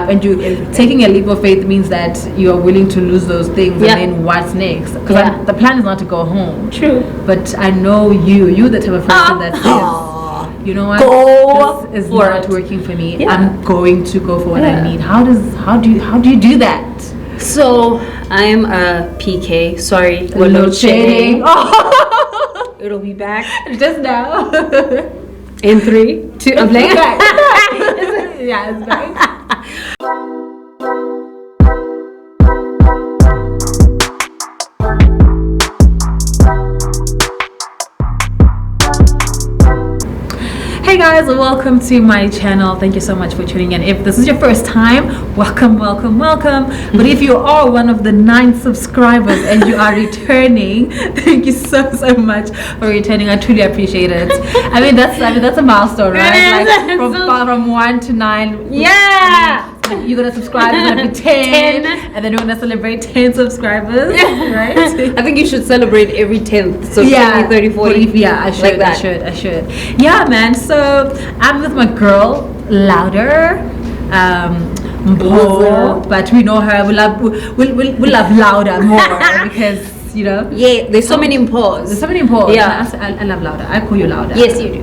up, and you taking a leap of faith means that you are willing to lose those things. And then what's next? Because the plan is not to go home. True. But I know you the type of person that says, you know what, this is not working for me. I'm going to go for what I need. How do you do that? So I'm a PK. Sorry, we're load shedding. It'll be back just now. In 3, 2. I'm playing. Yeah, it's back. Hey guys, welcome to my channel. Thank you so much for tuning in. If this is your first time, welcome. But if you are one of the 9 subscribers and you are returning, thank you so much for returning. I truly appreciate it. I mean that's a milestone, right? Like from 1 to 9. Yeah. You're gonna subscribe, it's gonna be 10, and then you're gonna celebrate 10 subscribers, right? I think you should celebrate every 10th. So 20, 30, 40. Yeah, I should. Like I should. Yeah, man. So I'm with my girl, Louda. But we know her. We love Louda more because there's so many Mpos. There's so many Mpos. Yeah, I love Louda. I call you Louda. Yes, you do.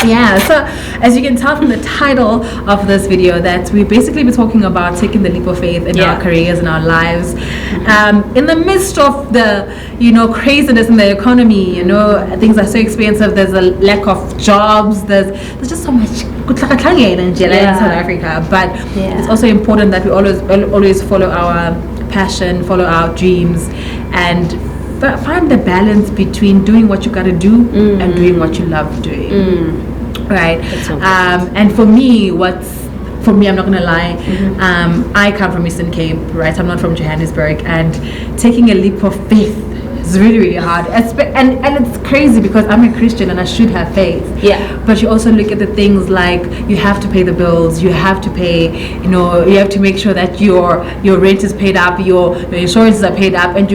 Yeah, so as you can tell from the title of this video that we basically be talking about taking the leap of faith in our careers and our lives, in the midst of the craziness in the economy. Things are so expensive. There's a lack of jobs. There's just so much in South Africa. But it's also important that we always follow our passion, follow our dreams, and find the balance between doing what you gotta do and doing what you love doing. Right. And for me, I'm not gonna lie, I come from Eastern Cape, right? I'm not from Johannesburg, and taking a leap of faith is really, really hard. And it's crazy because I'm a Christian and I should have faith. Yeah. But you also look at the things like you have to pay the bills, you have to pay, you have to make sure that your rent is paid up, your insurances are paid up, and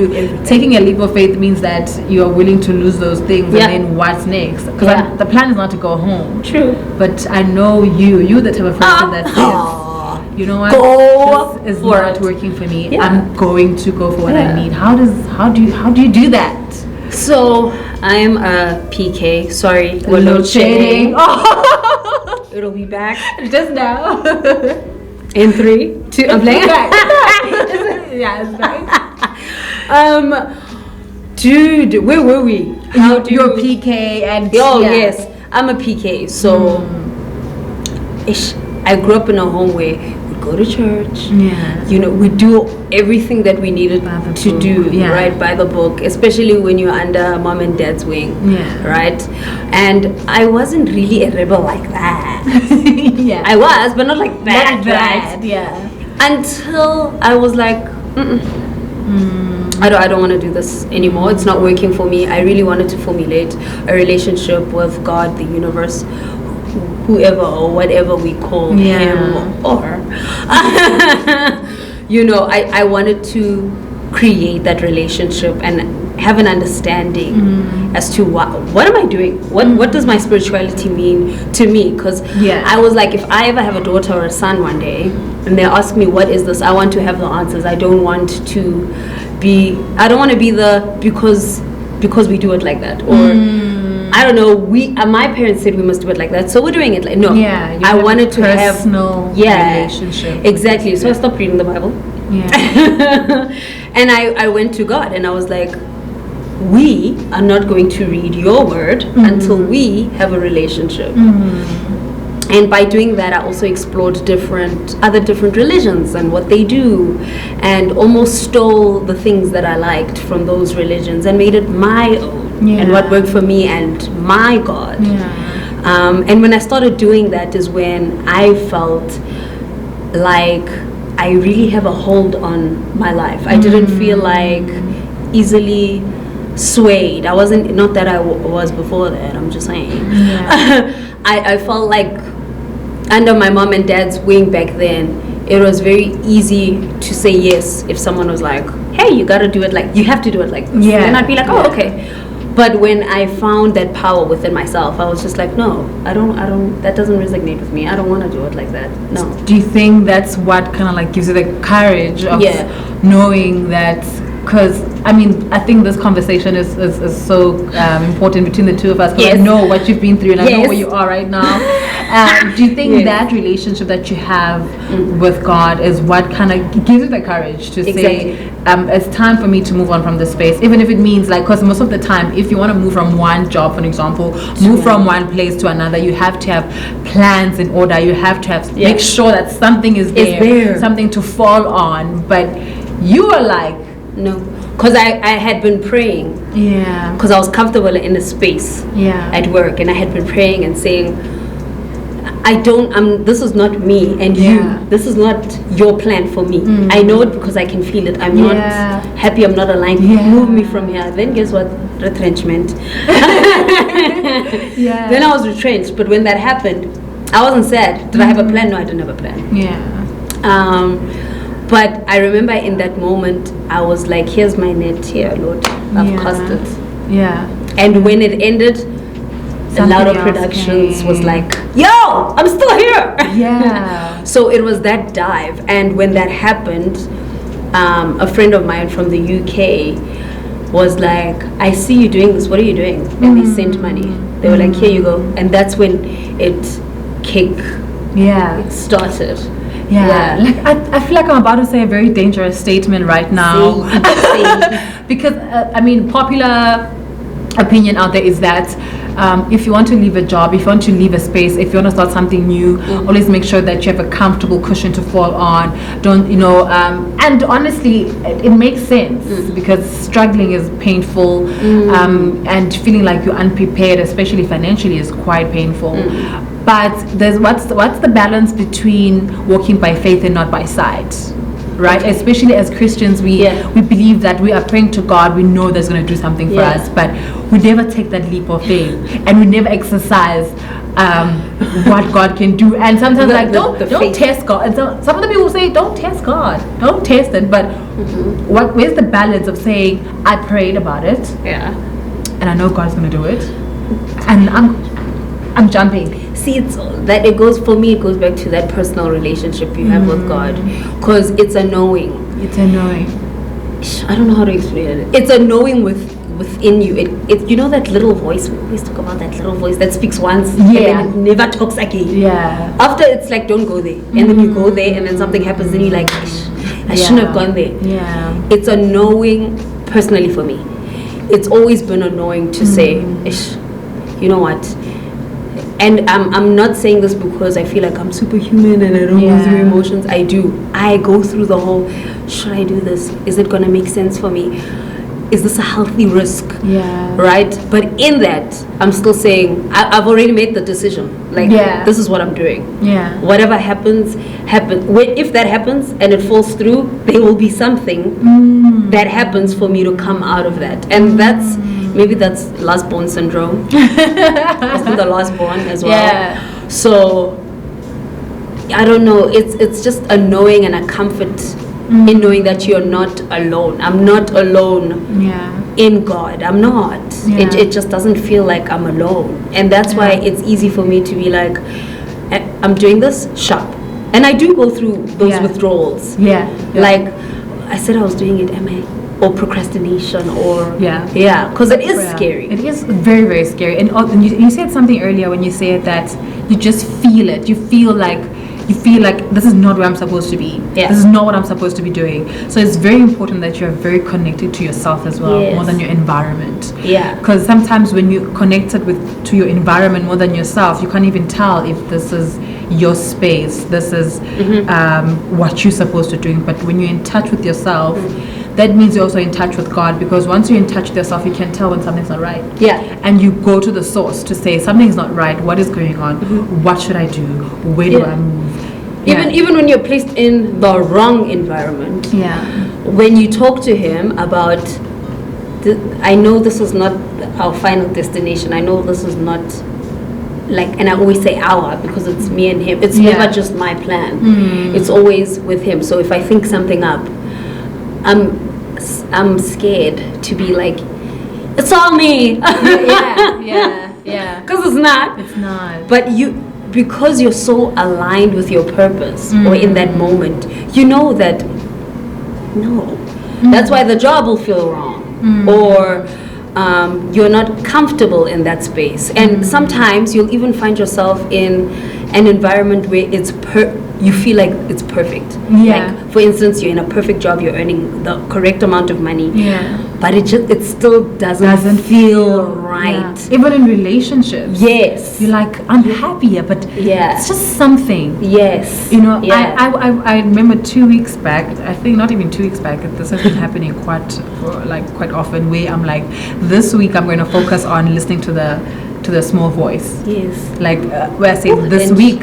taking a leap of faith means that you are willing to lose those things. And then what's next? Because the plan is not to go home. True. But I know you the type of person that says, you know what, this is not working for me. I'm going to go for what I need. How do you do that? So I'm a PK. Sorry, we're load shedding. It'll be back just now. In 3, 2. I'm playing. Yeah, it's back. Dude, where were we? You're PK and yes, I'm a PK. So I grew up in a home where we go to church. We do everything that we needed to do, right, by the book, especially when you're under mom and dad's wing, right? And I wasn't really a rebel like that. I was, but not like that, not bad, right? Until I was like, I don't want to do this anymore. It's not working for me. I really wanted to formulate a relationship with God, the universe, whoever or whatever we call him or I wanted to create that relationship and have an understanding as to what am I doing, what does my spirituality mean to me, because I was like, if I ever have a daughter or a son one day and they ask me what is this, I want to have the answers. I don't want to be the because we do it like that, or I don't know, my parents said we must do it like that, so we're doing it like, no. I wanted to have personal relationship. Exactly. So I stopped reading the Bible. And I went to God and I was like, we are not going to read your word until we have a relationship. And by doing that, I also explored other different religions and what they do, and almost stole the things that I liked from those religions and made it my own. And what worked for me and my God. And when I started doing that is when I felt like I really have a hold on my life. I didn't feel like easily swayed. I wasn't, not that I was before that, I'm just saying. I felt like under my mom and dad's wing back then, it was very easy to say yes if someone was like, hey, you gotta do it like, you have to do it like this. And I'd be like, oh, okay. But when I found that power within myself, I was just like, no, I don't, that doesn't resonate with me. I don't want to do it like that. No. Do you think that's what kind of like gives you the courage of knowing that? Because I mean, I think this conversation is so important between the two of us. Because I know what you've been through, and I know where you are right now. Do you think that relationship that you have with God is what kind of gives you the courage to say, it's time for me to move on from this space, even if it means like, because most of the time, if you want to move from one job, for example, move from one place to another, you have to have plans in order. You have to have make sure that something is there, something to fall on. But you are like, no, because I had been praying. Yeah. Because I was comfortable in a space. Yeah. At work, and I had been praying and saying, this is not me and you. This is not your plan for me. I know it because I can feel it. I'm not happy. I'm not aligned. Move me from here. Then guess what? Retrenchment. Then I was retrenched. But when that happened, I wasn't sad. Did I have a plan? No, I didn't have a plan. Yeah. But I remember in that moment, I was like, here's my net here, Lord. I've cast it. Yeah. And when it ended, Louda Productions was like, yo, I'm still here. Yeah. So it was that dive. And when that happened, a friend of mine from the UK was like, I see you doing this. What are you doing? And they sent money. They were like, here you go. And that's when it started. Yeah. Like I feel like I'm about to say a very dangerous statement right now. Because I mean, popular opinion out there is that if you want to leave a job, if you want to leave a space, if you want to start something new, always make sure that you have a comfortable cushion to fall on. Don't, and honestly, it makes sense because struggling is painful, and feeling like you're unprepared, especially financially, is quite painful. But there's what's the balance between walking by faith and not by sight? Right, especially as Christians, we believe that we are praying to God. We know there's going to do something for us, but we never take that leap of faith, and we never exercise what God can do. And sometimes, don't test God. And some of the people say, don't test God, don't test it. But where's the balance of saying, I prayed about it, and I know God's going to do it, and I'm jumping. See, it goes back to that personal relationship you have with God, because it's a knowing. It's a knowing. I don't know how to explain it. It's a knowing within you. It you know that little voice. We always talk about that little voice that speaks once and then it never talks again. Yeah. After it's like, don't go there, and then you go there, and then something happens, and you're like, I shouldn't have gone there. Yeah. It's a knowing personally for me. It's always been a knowing to say, you know what. And I'm not saying this because I feel like I'm superhuman and I don't go through emotions. I do. I go through the whole, should I do this? Is it going to make sense for me? Is this a healthy risk? Yeah. Right? But in that, I'm still saying, I've already made the decision. Like, this is what I'm doing. Yeah. Whatever happens. If that happens and it falls through, there will be something that happens for me to come out of that. And maybe that's last born syndrome. I've been the last born as well. Yeah. So I don't know. It's just a knowing and a comfort in knowing that you're not alone. I'm not alone in God. I'm not. Yeah. It just doesn't feel like I'm alone. And that's why it's easy for me to be like, I'm doing this, sharp. And I do go through those withdrawals. Yeah. Like I said I was doing it, or procrastination, or because it is scary. It is very, very scary. And you said something earlier when you said that you just feel it. You feel like this is not where I'm supposed to be. This is not what I'm supposed to be doing. So it's very important that you're very connected to yourself as well, more than your environment. Because sometimes when you're connected to your environment more than yourself, you can't even tell if this is your space, this is what you're supposed to do. But when you're in touch with yourself, that means you're also in touch with God, because once you're in touch with yourself, you can tell when something's not right. And you go to the source to say, something's not right, what is going on, what should I do, where do I move? Even when you're placed in the wrong environment, when you talk to him about, I know this is not our final destination, I know this is not like, and I always say our, because it's me and him, it's never just my plan, it's always with him. So if I think something up, I'm scared to be like, it's all me. yeah. Because it's not. It's not. But because you're so aligned with your purpose, or in that moment, you know that, no. That's why the job will feel wrong. Or you're not comfortable in that space. And sometimes you'll even find yourself in an environment where you feel like it's perfect. Yeah. Like, for instance, you're in a perfect job, you're earning the correct amount of money. Yeah. But it still doesn't feel right. Yeah. Even in relationships. Yes. You're like, I'm happier, but it's just something. Yes. You know, I remember 2 weeks back, I think not even 2 weeks back, this has been happening quite often, where I'm like, this week I'm going to focus on listening to the small voice. Yes. Like where I say this week,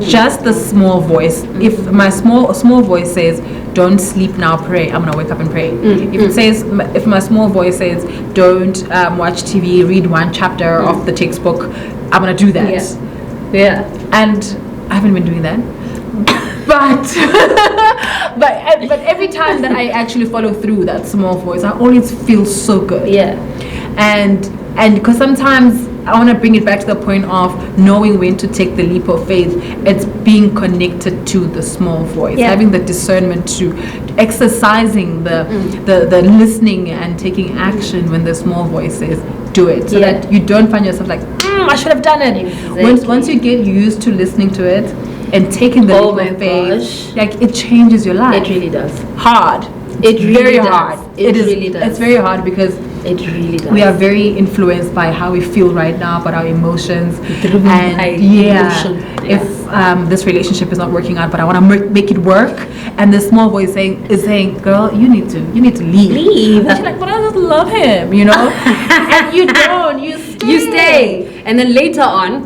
just the small voice. If my small voice says, don't sleep now, pray, I'm gonna wake up and pray. If my small voice says, don't watch TV, read one chapter of the textbook, I'm gonna do that. Yeah. And I haven't been doing that. but every time that I actually follow through that small voice, I always feel so good. Yeah. And because sometimes I want to bring it back to the point of knowing when to take the leap of faith. It's being connected to the small voice, having the discernment to exercising the listening and taking action when the small voice says do it, so that you don't find yourself like I should have done it. Exactly. Once you get used to listening to it and taking the leap of faith, like it changes your life. It really does. Hard. It really very does. hard. It really does. It's very hard because it really does. we are very influenced by how we feel right now, about our emotions. If this relationship is not working out, but I want to make it work, and the small voice is saying, "Girl, you need to leave." And she's like, "But I just love him," you know. And you don't. You stay. And then later on,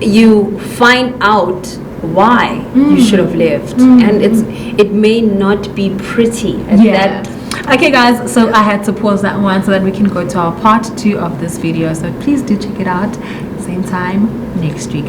you find out why you should have left, and it may not be pretty at that. Okay guys, so I had to pause that one so that we can go to our part 2 of this video, so please do check it out same time next week.